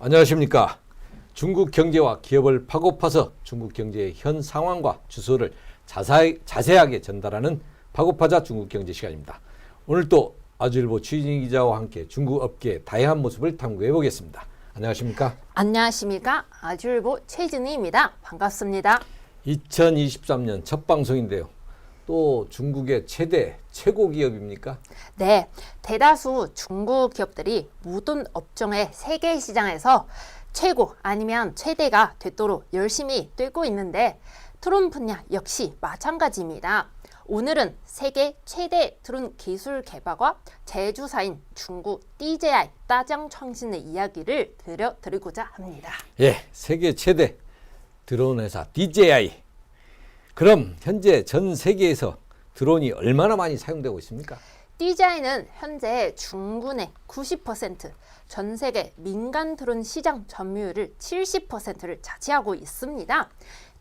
안녕하십니까. 중국 경제와 기업을 파고파서 중국 경제의 현 상황과 주소를 자세하게 전달하는 파고파자 중국 경제 시간입니다. 오늘 또 아주일보 취진희 기자와 함께 중국 업계의 다양한 모습을 탐구해 보겠습니다. 안녕하십니까. 안녕하십니까. 아주일보 최진희입니다. 반갑습니다. 2023년 첫 방송인데요. 또 중국의 최고 기업입니까? 네, 대다수 중국 기업들이 모든 업종의 세계 시장에서 최고 아니면 최대가 되도록 열심히 뛰고 있는데 트론 분야 역시 마찬가지입니다. 오늘은 세계 최대 트론 기술 개발과 제조사인 중국 DJI 따장청신의 이야기를 드리고자 합니다. 예, 세계 최대 드론 회사 DJI. 그럼 현재 전 세계에서 드론이 얼마나 많이 사용되고 있습니까? DJI는 현재 중국의 90%, 전 세계 민간 드론 시장 점유율을 70%를 차지하고 있습니다.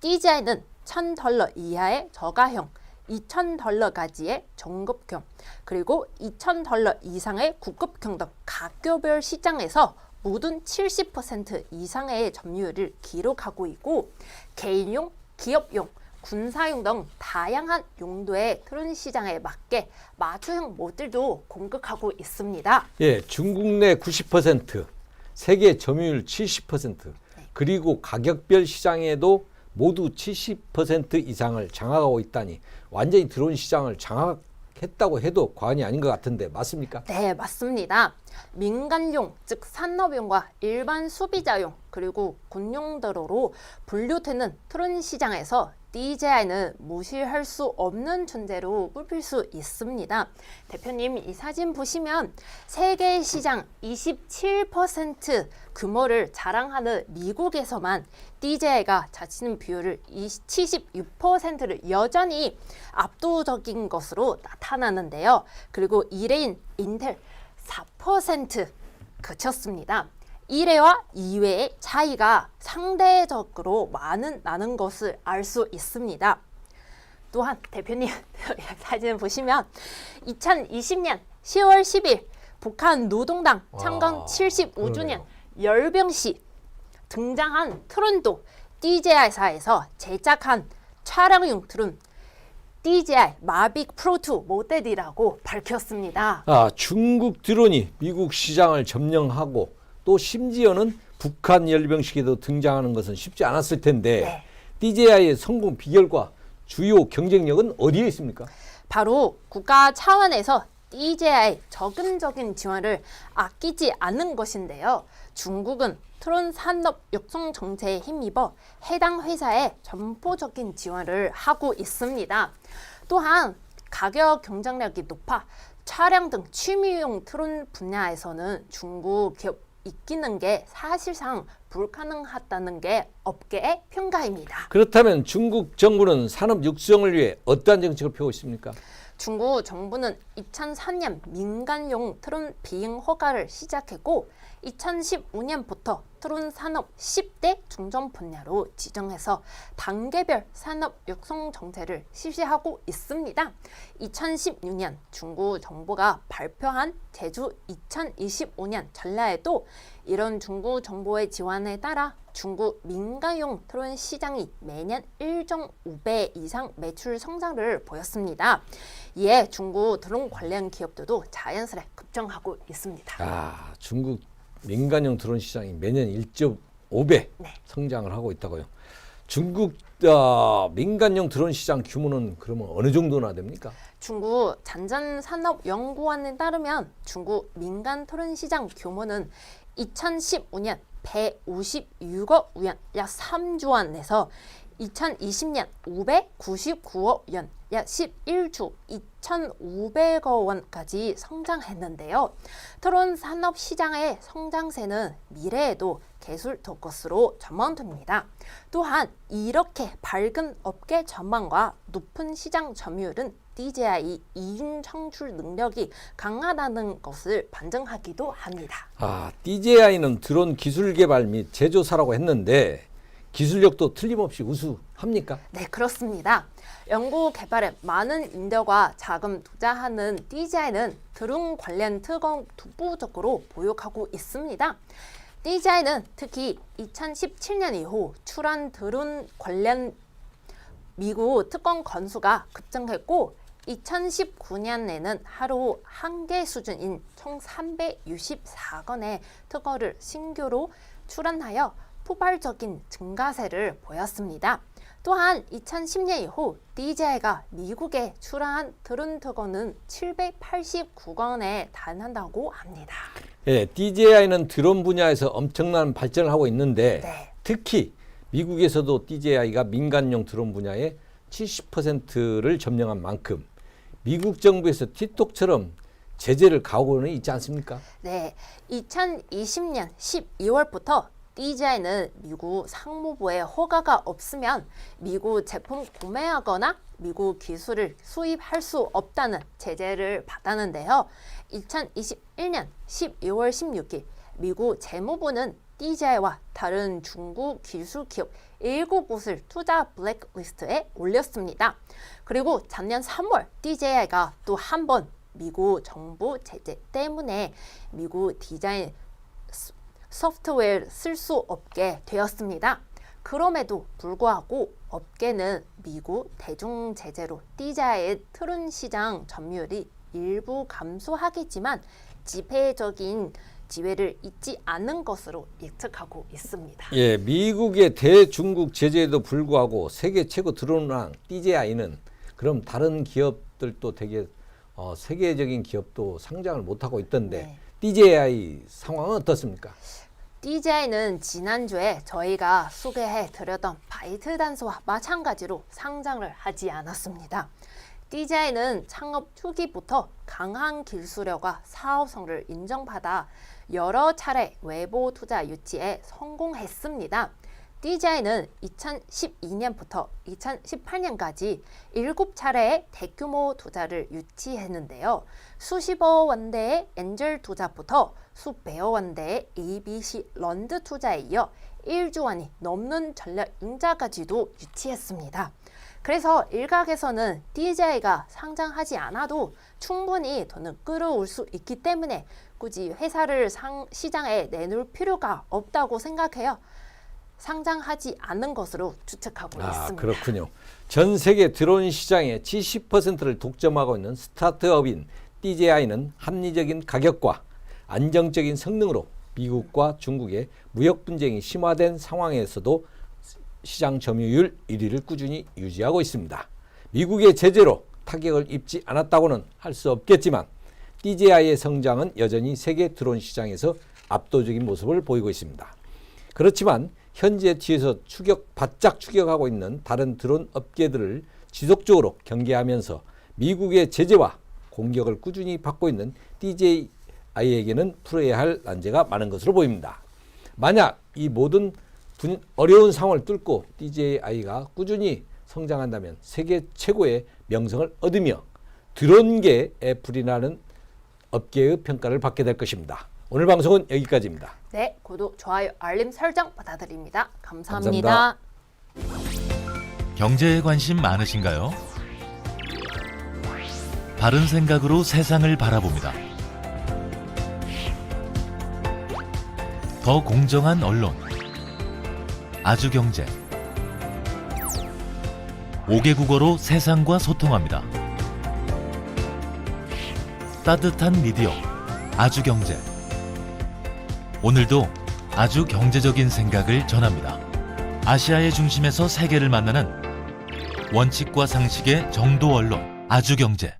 DJI는 $1,000 이하의 저가형, $2,000까지의 정급형, 그리고 $2,000 이상의 구급형 등 가격별 시장에서 모든 70% 이상의 점유율을 기록하고 있고, 개인용, 기업용, 군사용 등 다양한 용도의 드론 시장에 맞게 맞춤형 모델도 공급하고 있습니다. 예, 중국 내 90%, 세계 점유율 70%, 그리고 가격별 시장에도 모두 70% 이상을 장악하고 있다니 완전히 드론 시장을 장악했다고 해도 과언이 아닌 것 같은데 맞습니까? 네, 맞습니다. 민간용, 즉 산업용과 일반 소비자용, 그리고 군용도로로 분류되는 드론 시장에서 DJI는 무시할 수 없는 존재로 꼽힐 수 있습니다. 대표님, 이 사진 보시면 세계 시장 27% 규모를 자랑하는 미국에서만 DJI가 자치는 비율을 76%를 여전히 압도적인 것으로 나타나는데요. 그리고 1위인 인텔 4% 그쳤습니다. 1회와 2회의 차이가 상대적으로 나는 것을 알 수 있습니다. 또한 대표님 사진 보시면 2020년 10월 10일 북한 노동당 창건 75주년 열병시 등장한 트론도 DJI사에서 제작한 차량용 트론 DJI 마빅 프로2 모델이라고 밝혔습니다. 중국 드론이 미국 시장을 점령하고 또 심지어는 북한 열병식에도 등장하는 것은 쉽지 않았을 텐데 네. DJI의 성공 비결과 주요 경쟁력은 어디에 있습니까? 바로 국가 차원에서 DJI 적극적인 지원을 아끼지 않는 것인데요. 중국은 트론 산업 육성 정책에 힘입어 해당 회사에 전폭적인 지원을 하고 있습니다. 또한 가격 경쟁력이 높아 차량 등 취미용 트론 분야에서는 중국 기업 이기는 게 사실상 불가능하다는 게 업계의 평가입니다. 그렇다면 중국 정부는 산업 육성을 위해 어떠한 정책을 펴고 있습니까? 중국 정부는 2004년 민간용 트론 비행 허가를 시작했고 2015년부터 트론 산업 10대 중점 분야로 지정해서 단계별 산업 육성 정책을 실시하고 있습니다. 2016년 중국 정부가 발표한 제주 2025년 전략에도 이런 중국 정부의 지원에 따라 중국 민간용 트론 시장이 매년 1.5배 이상 매출 성장을 보였습니다. 이에 중국 드론 관련 기업들도 자연스레 급증하고 있습니다. 중국 민간용 드론 시장이 매년 1.5배 네. 성장을 하고 있다고요. 중국 민간용 드론 시장 규모는 그러면 어느 정도나 됩니까? 중국 잔전산업연구원에 따르면 중국 민간 드론 시장 규모는 2015년 156억 위안, 약 3조 원에서 2020년 599억 원, 약 11조 2,500억 원까지 성장했는데요. 트론 산업 시장의 성장세는 미래에도 계속될 것으로 전망됩니다. 또한 이렇게 밝은 업계 전망과 높은 시장 점유율은 DJI 이윤 창출 능력이 강하다는 것을 반증하기도 합니다. DJI는 드론 기술 개발 및 제조사라고 했는데 기술력도 틀림없이 우수합니까? 네, 그렇습니다. 연구 개발에 많은 인력과 자금 투자하는 DJI는 드론 관련 특허 독보적으로 보유하고 있습니다. DJI는 특히 2017년 이후 출한 드론 관련 미국 특권 건수가 급증했고 2019년에는 하루 1개 수준인 총 364건의 특허를 신규로 출원하여 폭발적인 증가세를 보였습니다. 또한 2010년 이후 DJI가 미국에 출하한 드론 특허는 789건에 달한다고 합니다. 예, DJI는 드론 분야에서 엄청난 발전을 하고 있는데 네. 특히 미국에서도 DJI가 민간용 드론 분야의 70%를 점령한 만큼 미국 정부에서 틱톡처럼 제재를 가하고는 있지 않습니까? 네, 2020년 12월부터 DJI는 미국 상무부의 허가가 없으면 미국 제품 구매하거나 미국 기술을 수입할 수 없다는 제재를 받았는데요. 2021년 12월 16일 미국 재무부는 DJI와 다른 중국 기술 기업 7곳을 투자 블랙리스트에 올렸습니다. 그리고 작년 3월 DJI가 또 한 번 미국 정부 제재 때문에 미국 디자인 소프트웨어를 쓸 수 없게 되었습니다. 그럼에도 불구하고 업계는 미국 대중 제재로 DJI의 트론 시장 점유율이 일부 감소하겠지만 지배적인 지위를 잊지 않는 것으로 예측하고 있습니다. 예, 미국의 대중국 제재에도 불구하고 세계 최고 드론왕 DJI는 그럼 다른 기업들도 되게 세계적인 기업도 상장을 못하고 있던데 네. DJI 상황은 어떻습니까? DJI는 지난주에 저희가 소개해 드렸던 바이트단스와 마찬가지로 상장을 하지 않았습니다. DJI는 창업 초기부터 강한 기술력과 사업성을 인정받아 여러 차례 외부 투자 유치에 성공했습니다. DJI는 2012년부터 2018년까지 7차례의 대규모 투자를 유치했는데요. 수십억 원대의 엔젤 투자부터 수백억 원대의 ABC 런드 투자에 이어 1조 원이 넘는 전략 융자까지도 유치했습니다. 그래서 일각에서는 DJI가 상장하지 않아도 충분히 돈을 끌어올 수 있기 때문에 굳이 회사를 시장에 내놓을 필요가 없다고 생각해요. 상장하지 않는 것으로 추측하고 있습니다. 그렇군요. 전 세계 드론 시장의 70%를 독점하고 있는 스타트업인 DJI는 합리적인 가격과 안정적인 성능으로 미국과 중국의 무역 분쟁이 심화된 상황에서도 시장 점유율 1위를 꾸준히 유지하고 있습니다. 미국의 제재로 타격을 입지 않았다고는 할 수 없겠지만 DJI의 성장은 여전히 세계 드론 시장에서 압도적인 모습을 보이고 있습니다. 그렇지만 현재 뒤에서 바짝 추격하고 있는 다른 드론 업계들을 지속적으로 경계하면서 미국의 제재와 공격을 꾸준히 받고 있는 DJI에게는 풀어야 할 난제가 많은 것으로 보입니다. 만약 이 모든 어려운 상황을 뚫고 DJI가 꾸준히 성장한다면 세계 최고의 명성을 얻으며 드론계에 불이 나는 업계의 평가를 받게 될 것입니다. 오늘 방송은 여기까지입니다. 네, 구독, 좋아요, 알림 설정 부탁드립니다. 감사합니다. 경제에 관심 많으신가요? 바른 생각으로 세상을 바라봅니다. 더 공정한 언론, 아주경제. 5개 국어로 세상과 소통합니다. 따뜻한 미디어, 아주경제. 오늘도 아주 경제적인 생각을 전합니다. 아시아의 중심에서 세계를 만나는 원칙과 상식의 정도 언론, 아주경제.